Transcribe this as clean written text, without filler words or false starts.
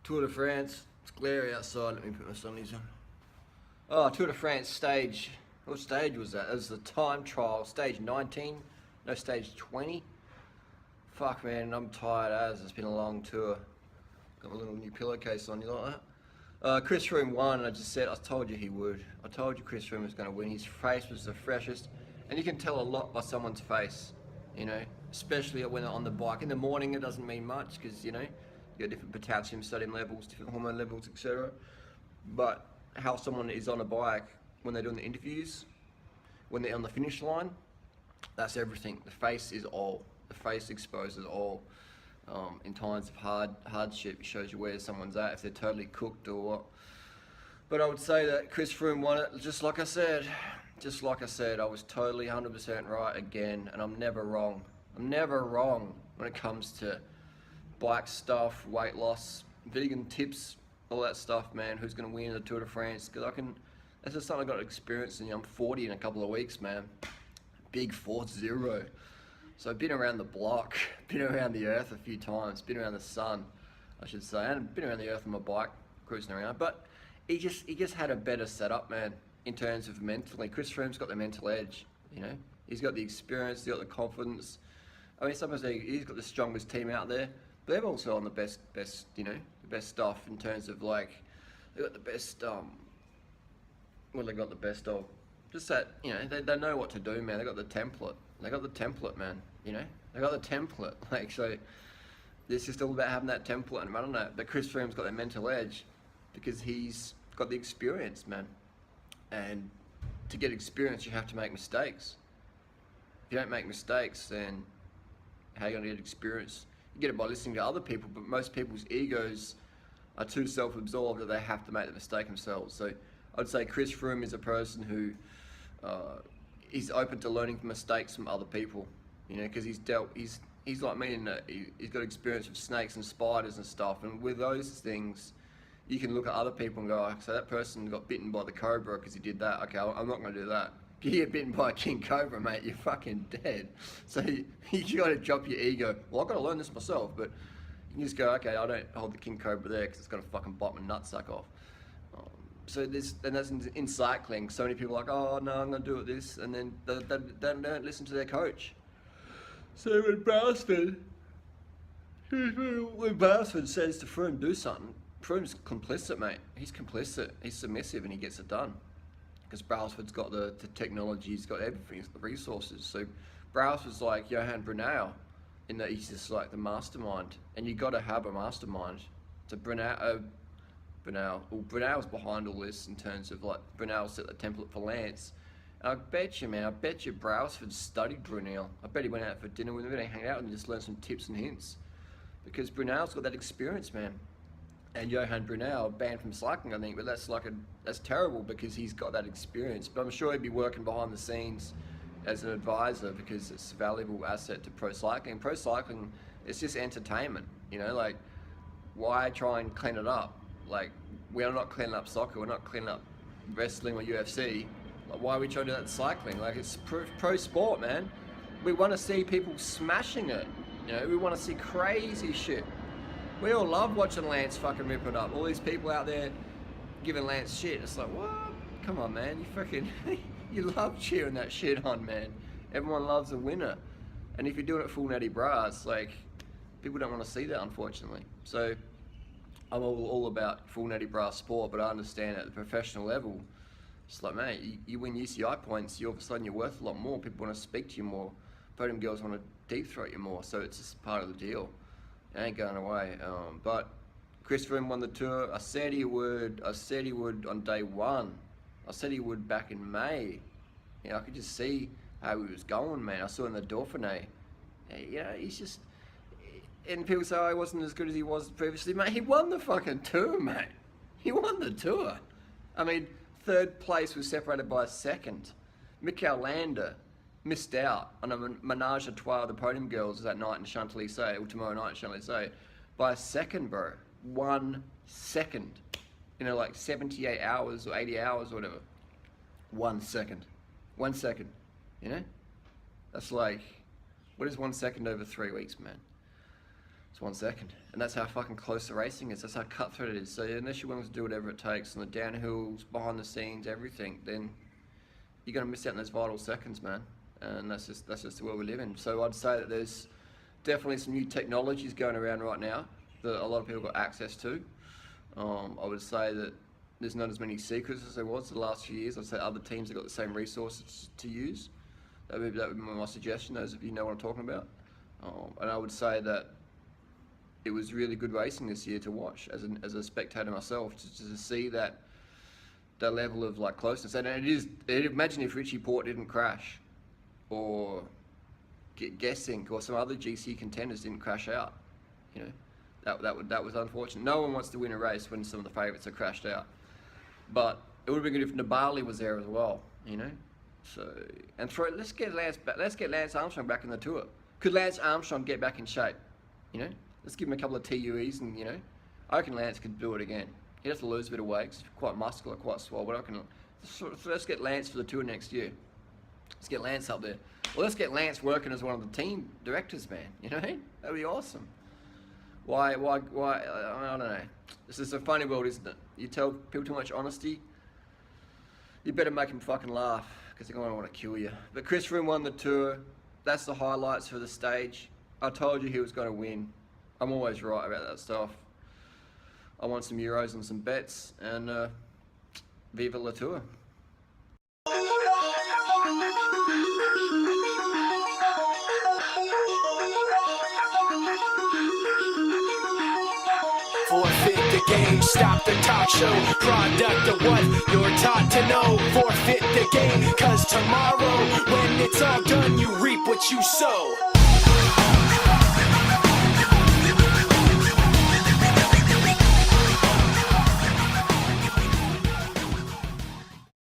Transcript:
Tour de France. It's glary outside. Let me put my sunnies on. Oh, Tour de France stage. What stage was that? It was the time trial, stage 19. No, stage 20. Fuck, man, I'm tired as. It's been a long tour. Got my little new pillowcase on. You like that? Chris Froome won, and I told you he would. I told you Chris Froome was going to win. His face was the freshest, and you can tell a lot by someone's face, you know, especially when they're on the bike. In the morning, it doesn't mean much because, you know, you got different potassium, sodium levels, different hormone levels, etc. But how someone is on a bike when they're doing the interviews, when they're on the finish line, that's everything. The face is all. The face exposes all. In times of hardship, it shows you where someone's at, if they're totally cooked or what. But I would say that Chris Froome won it, just like I said. Just like I said, I was totally 100% right again, and I'm never wrong. I'm never wrong when it comes to bike stuff, weight loss, vegan tips, all that stuff, man. Who's going to win the Tour de France? Because that's just something I've got experience in. I'm 40 in a couple of weeks, man. Big 4-0. So I've been around the block, been around the earth a few times, been around the sun, I should say, and been around the earth on my bike, cruising around. But he just had a better setup, man, in terms of mentally. Chris Froome's got the mental edge, you know. He's got the experience, he's got the confidence. I mean, sometimes he's got the strongest team out there, but they're also on the best, you know, the best stuff in terms of, like, they've got the best, what they got the best of? Just that, you know, they know what to do, man. They got the template. They got the template, man. You know, they got the template. Like, so it's just all about having that template and running that. But Chris Froome's got that mental edge because he's got the experience, man. And to get experience, you have to make mistakes. If you don't make mistakes, then how are you going to get experience? You get it by listening to other people, but most people's egos are too self-absorbed that they have to make the mistake themselves. So I'd say Chris Froome is a person who he's open to learning from mistakes from other people, you know, because he's like me in that he's got experience with snakes and spiders and stuff, and with those things, you can look at other people and go, oh, so that person got bitten by the cobra because he did that. Okay, I'm not going to do that. If you get bitten by a king cobra, mate, you're fucking dead. So you got to drop your ego. Well, I've got to learn this myself, but you can just go, okay, I don't hold the king cobra there because it's going to fucking bite my nutsack off. So that's in cycling. So many people are like, oh no, I'm going to do it this, and then they don't listen to their coach. So when Brailsford says to Froome, do something, Froome's complicit, mate. He's complicit. He's submissive, and he gets it done. Because Brailsford's got the technology, he's got everything, he's got the resources. So Brailsford's like Johan Brunel, in that he's just like the mastermind, and you got to have a mastermind. So Brunel's behind all this in terms of, like, Brunel set the template for Lance. And I bet you, man, I bet you Brailsford studied Brunel. I bet he went out for dinner with him and hang out and just learned some tips and hints. Because Brunel's got that experience, man. And Johan Brunel banned from cycling, I think, but that's terrible because he's got that experience. But I'm sure he'd be working behind the scenes as an advisor because it's a valuable asset to pro cycling. Pro cycling, it's just entertainment, you know, like, why try and clean it up? Like, we're not cleaning up soccer, we're not cleaning up wrestling or UFC. Like, why are we trying to do that in cycling? Like, it's pro sport, man. We want to see people smashing it. You know, we want to see crazy shit. We all love watching Lance fucking rip it up. All these people out there giving Lance shit. It's like, what? Come on, man. You fucking, you love cheering that shit on, man. Everyone loves a winner. And if you're doing it full natty bras, like, people don't want to see that, unfortunately. So I'm all about full natty bra sport, but I understand at the professional level, it's like, mate, you win UCI points, all of a sudden you're worth a lot more. People want to speak to you more. Podium girls want to deep throat you more. So it's just part of the deal. It ain't going away. But Chris Froome won the Tour. I said he would on day one. I said he would back in May. You know, I could just see how he was going, man. I saw in the Dauphiné. You know, he's just. And people say, oh, he wasn't as good as he was previously. Mate, he won the fucking Tour, mate. He won the Tour. I mean, third place was separated by a second. Mikel Landa missed out on a menage a trois of the podium girls that night in Champs-Élysées, or tomorrow night in Champs-Élysées, by a second, bro. 1 second. You know, like 78 hours or 80 hours or whatever. 1 second. 1 second. You know? That's like, what is 1 second over 3 weeks, man? It's 1 second. And that's how fucking close the racing is. That's how cutthroat it is. So unless you're willing to do whatever it takes, and the downhills, behind the scenes, everything, then you're going to miss out on those vital seconds, man. And that's just the world we live in. So I'd say that there's definitely some new technologies going around right now that a lot of people got access to. I would say that there's not as many secrets as there was the last few years. I'd say other teams have got the same resources to use. That would be my suggestion, those of you know what I'm talking about. And I would say that it was really good racing this year to watch as a spectator myself, to see that level of like closeness. And imagine if Richie Port didn't crash, or Guessing or some other GC contenders didn't crash out. You know, that was unfortunate. No one wants to win a race when some of the favourites are crashed out. But it would have been good if Nibali was there as well. You know, so let's get Lance Armstrong back in the tour. Could Lance Armstrong get back in shape? You know, let's give him a couple of TUEs, and you know, I reckon Lance could do it again. He'd have to lose a bit of weight. He's quite muscular, quite swole. But I reckon, so let's get Lance for the tour next year. Let's get Lance up there. Well, let's get Lance working as one of the team directors, man. You know what I mean? That'd be awesome. Why? I don't know. This is a funny world, isn't it? You tell people too much honesty, you better make them fucking laugh, because they're going to want to kill you. But Chris Froome won the tour. That's the highlights for the stage. I told you he was going to win. I'm always right about that stuff. I want some euros and some bets, and viva la tour. Forfeit the game, stop the talk show. Product of what you're taught to know. Forfeit the game, cause tomorrow, when it's all done, you reap what you sow.